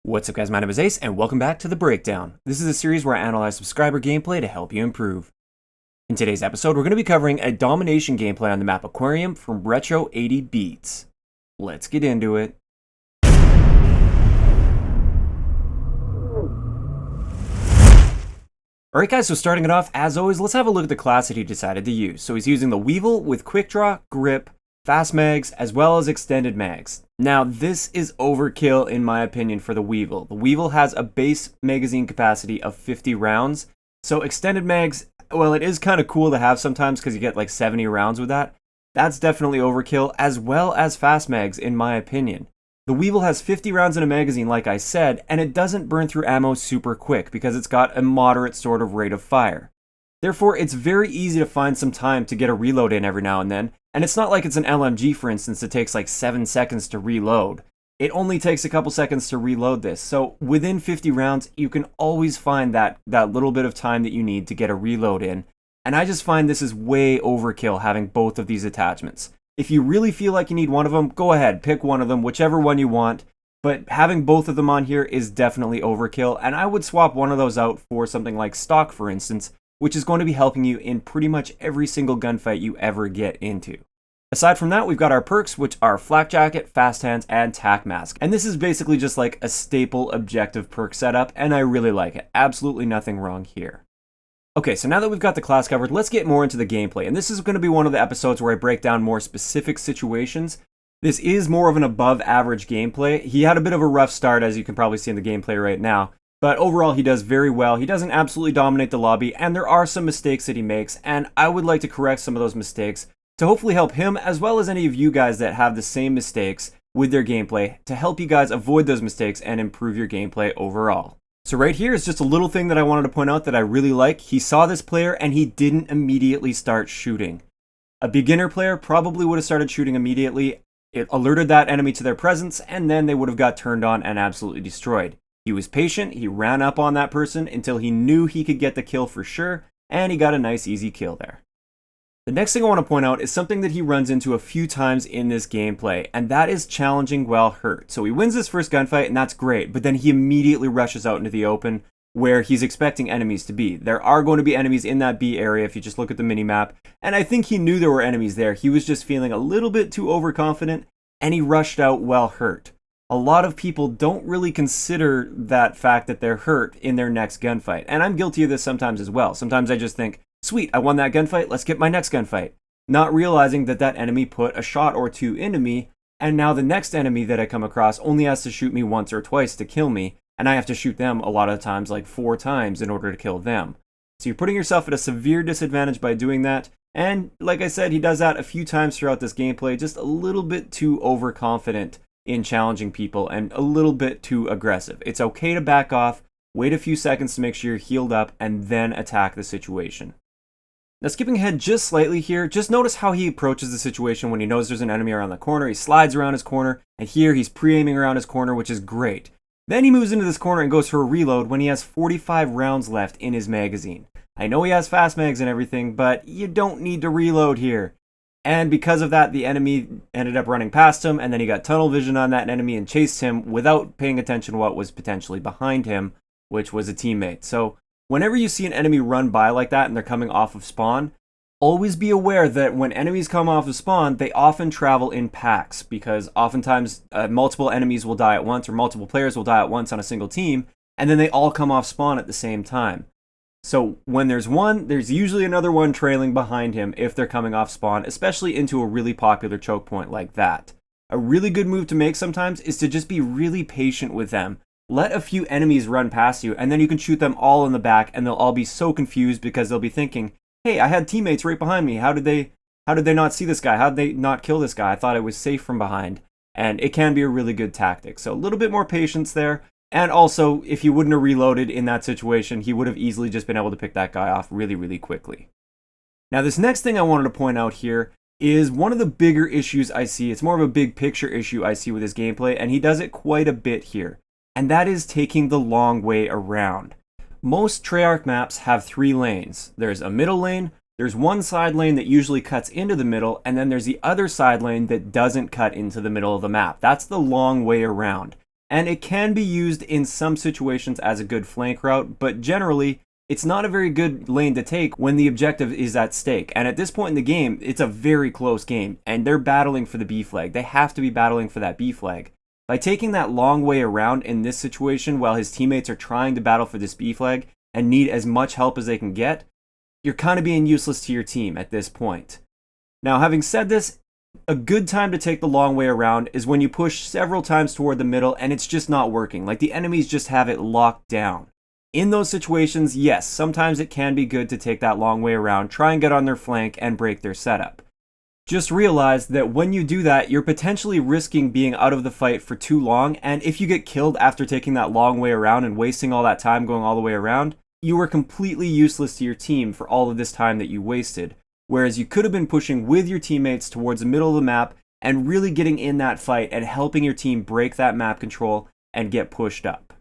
What's up guys, my name is Ace, and welcome back to The Breakdown. This is a series where I analyze subscriber gameplay to help you improve. In today's episode, we're going to be covering a domination gameplay on the map Aquarium from Retro80Beatz. Let's get into it. Alright guys, so starting it off, as always, let's have a look at the class that he decided to use. So he's using the Weevil with Quick Draw, Grip, Fast Mags, as well as Extended Mags. Now, this is overkill in my opinion for the Weevil. The Weevil has a base magazine capacity of 50 rounds, so Extended Mags, well, it is kind of cool to have sometimes because you get like 70 rounds with that. That's definitely overkill, as well as Fast Mags in my opinion. The Weevil has 50 rounds in a magazine, like I said, and it doesn't burn through ammo super quick because it's got a moderate sort of rate of fire. Therefore, it's very easy to find some time to get a reload in every now and then, and it's not like it's an LMG, for instance, that takes like 7 seconds to reload. It only takes a couple seconds to reload this, so within 50 rounds, you can always find that little bit of time that you need to get a reload in, and I just find this is way overkill having both of these attachments. If you really feel like you need one of them, go ahead, pick one of them, whichever one you want. But having both of them on here is definitely overkill, and I would swap one of those out for something like Stock, for instance, which is going to be helping you in pretty much every single gunfight you ever get into. Aside from that, we've got our perks, which are Flak Jacket, Fast Hands, and Tac Mask. And this is basically just like a staple objective perk setup, and I really like it. Absolutely nothing wrong here. Okay, so now that we've got the class covered, let's get more into the gameplay. And this is going to be one of the episodes where I break down more specific situations. This is more of an above average gameplay. He had a bit of a rough start, as you can probably see in the gameplay right now. But overall, he does very well. He doesn't absolutely dominate the lobby, and there are some mistakes that he makes, and I would like to correct some of those mistakes to hopefully help him, as well as any of you guys that have the same mistakes with their gameplay, to help you guys avoid those mistakes and improve your gameplay overall. So right here is just a little thing that I wanted to point out that I really like. He saw this player and he didn't immediately start shooting. A beginner player probably would have started shooting immediately. It alerted that enemy to their presence and then they would have got turned on and absolutely destroyed. He was patient, he ran up on that person until he knew he could get the kill for sure, and he got a nice easy kill there. The next thing I want to point out is something that he runs into a few times in this gameplay, and that is challenging while hurt. So he wins this first gunfight, and that's great, but then he immediately rushes out into the open where he's expecting enemies to be. There are going to be enemies in that B area if you just look at the minimap, and I think he knew there were enemies there. He was just feeling a little bit too overconfident, and he rushed out while hurt. A lot of people don't really consider that fact that they're hurt in their next gunfight, and I'm guilty of this sometimes as well. Sometimes I just think, sweet, I won that gunfight, let's get my next gunfight. Not realizing that that enemy put a shot or two into me, and now the next enemy that I come across only has to shoot me once or twice to kill me, and I have to shoot them a lot of times, like 4 times in order to kill them. So you're putting yourself at a severe disadvantage by doing that, and like I said, he does that a few times throughout this gameplay, just a little bit too overconfident in challenging people and a little bit too aggressive. It's okay to back off, wait a few seconds to make sure you're healed up, and then attack the situation. Now skipping ahead just slightly here, just notice how he approaches the situation when he knows there's an enemy around the corner. He slides around his corner, and here he's pre-aiming around his corner, which is great. Then he moves into this corner and goes for a reload when he has 45 rounds left in his magazine. I know he has fast mags and everything, but you don't need to reload here. And because of that, the enemy ended up running past him, and then he got tunnel vision on that enemy and chased him without paying attention to what was potentially behind him, which was a teammate. So whenever you see an enemy run by like that and they're coming off of spawn, always be aware that when enemies come off of spawn, they often travel in packs, because oftentimes multiple enemies will die at once, or multiple players will die at once on a single team, and then they all come off spawn at the same time. So when there's one, there's usually another one trailing behind him if they're coming off spawn, especially into a really popular choke point like that. A really good move to make sometimes is to just be really patient with them. Let a few enemies run past you, and then you can shoot them all in the back, and they'll all be so confused because they'll be thinking, hey, I had teammates right behind me. How did they not see this guy? How did they not kill this guy? I thought I was safe from behind. And it can be a really good tactic. So a little bit more patience there. And also, if he wouldn't have reloaded in that situation, he would have easily just been able to pick that guy off really, really quickly. Now, this next thing I wanted to point out here is one of the bigger issues I see. It's more of a big picture issue I see with his gameplay, and he does it quite a bit here. And that is taking the long way around. Most Treyarch maps have 3 lanes. There's a middle lane, there's one side lane that usually cuts into the middle, and then there's the other side lane that doesn't cut into the middle of the map. That's the long way around. and it can be used in some situations as a good flank route, but generally, it's not a very good lane to take when the objective is at stake. And at this point in the game, it's a very close game, and they're battling for the B flag. They have to be battling for that B flag. By taking that long way around in this situation while his teammates are trying to battle for this B flag and need as much help as they can get, you're kind of being useless to your team at this point. Now, having said this, a good time to take the long way around is when you push several times toward the middle and it's just not working. Like the enemies just have it locked down. In those situations, yes, sometimes it can be good to take that long way around, try and get on their flank and break their setup. Just realize that when you do that, you're potentially risking being out of the fight for too long, and if you get killed after taking that long way around and wasting all that time going all the way around, you were completely useless to your team for all of this time that you wasted. Whereas you could have been pushing with your teammates towards the middle of the map and really getting in that fight and helping your team break that map control and get pushed up.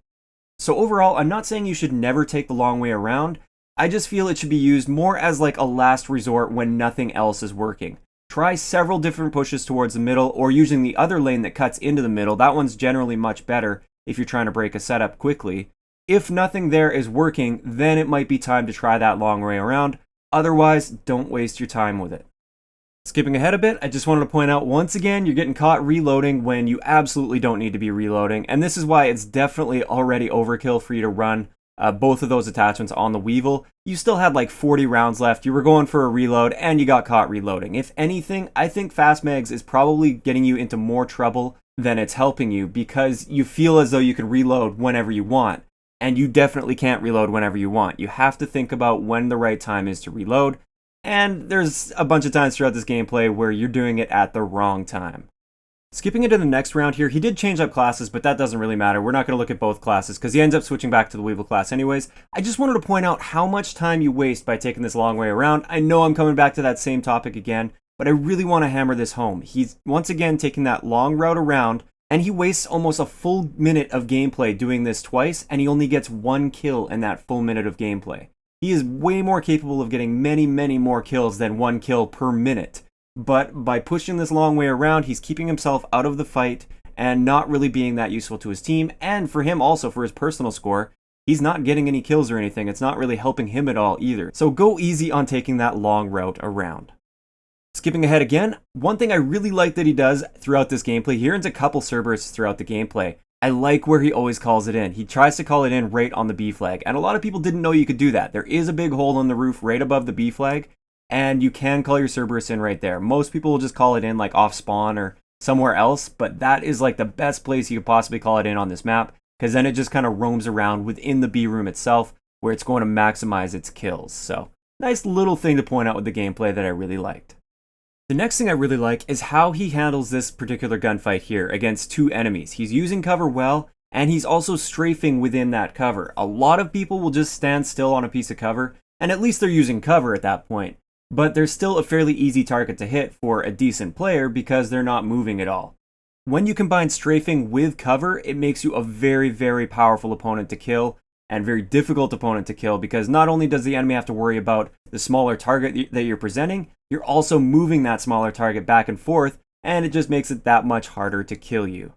So overall, I'm not saying you should never take the long way around. I just feel it should be used more as like a last resort when nothing else is working. Try several different pushes towards the middle or using the other lane that cuts into the middle. That one's generally much better if you're trying to break a setup quickly. If nothing there is working, then it might be time to try that long way around. Otherwise, don't waste your time with it. Skipping ahead a bit, I just wanted to point out once again, you're getting caught reloading when you absolutely don't need to be reloading, and this is why it's definitely already overkill for you to run both of those attachments on the Weevil. You still had like 40 rounds left, you were going for a reload, and you got caught reloading. If anything, I think Fast Mags is probably getting you into more trouble than it's helping you, because you feel as though you can reload whenever you want, and you definitely can't reload whenever you want. You have to think about when the right time is to reload, and there's a bunch of times throughout this gameplay where you're doing it at the wrong time. Skipping into the next round here, he did change up classes, but that doesn't really matter. We're not going to look at both classes because he ends up switching back to the Weevil class anyways. I just wanted to point out how much time you waste by taking this long way around. I know I'm coming back to that same topic again, but I really want to hammer this home. He's once again taking that long route around, and he wastes almost a full minute of gameplay doing this twice, and he only gets 1 kill in that full minute of gameplay. He is way more capable of getting many, many more kills than 1 kill per minute. But by pushing this long way around, he's keeping himself out of the fight and not really being that useful to his team. And for him also, for his personal score, he's not getting any kills or anything. It's not really helping him at all either. So go easy on taking that long route around. Skipping ahead again, one thing I really like that he does throughout this gameplay, he earns a couple Cerberus throughout the gameplay. I like where he always calls it in. He tries to call it in right on the B flag, and a lot of people didn't know you could do that. There is a big hole in the roof right above the B flag, and you can call your Cerberus in right there. Most people will just call it in like off spawn or somewhere else, but that is like the best place you could possibly call it in on this map, because then it just kind of roams around within the B room itself, where it's going to maximize its kills. So, nice little thing to point out with the gameplay that I really liked. The next thing I really like is how he handles this particular gunfight here against 2 enemies. He's using cover well, and he's also strafing within that cover. A lot of people will just stand still on a piece of cover, and at least they're using cover at that point. But they're still a fairly easy target to hit for a decent player because they're not moving at all. When you combine strafing with cover, it makes you a very, very powerful opponent to kill, and very difficult opponent to kill, because not only does the enemy have to worry about the smaller target that you're presenting, you're also moving that smaller target back and forth, and it just makes it that much harder to kill you.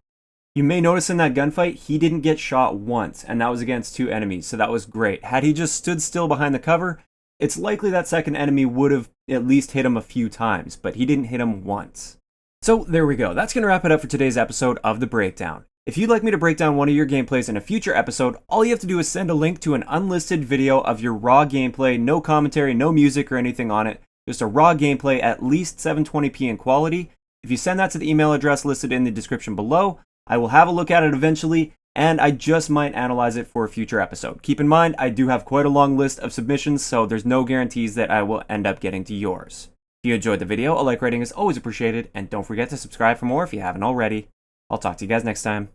You may notice in that gunfight, he didn't get shot once, and that was against 2 enemies, so that was great. Had he just stood still behind the cover, it's likely that second enemy would have at least hit him a few times, but he didn't hit him once. So there we go, that's going to wrap it up for today's episode of The Breakdown. If you'd like me to break down one of your gameplays in a future episode, all you have to do is send a link to an unlisted video of your raw gameplay, no commentary, no music or anything on it, just a raw gameplay at least 720p in quality. If you send that to the email address listed in the description below, I will have a look at it eventually, and I just might analyze it for a future episode. Keep in mind, I do have quite a long list of submissions, so there's no guarantees that I will end up getting to yours. If you enjoyed the video, a like rating is always appreciated, and don't forget to subscribe for more if you haven't already. I'll talk to you guys next time.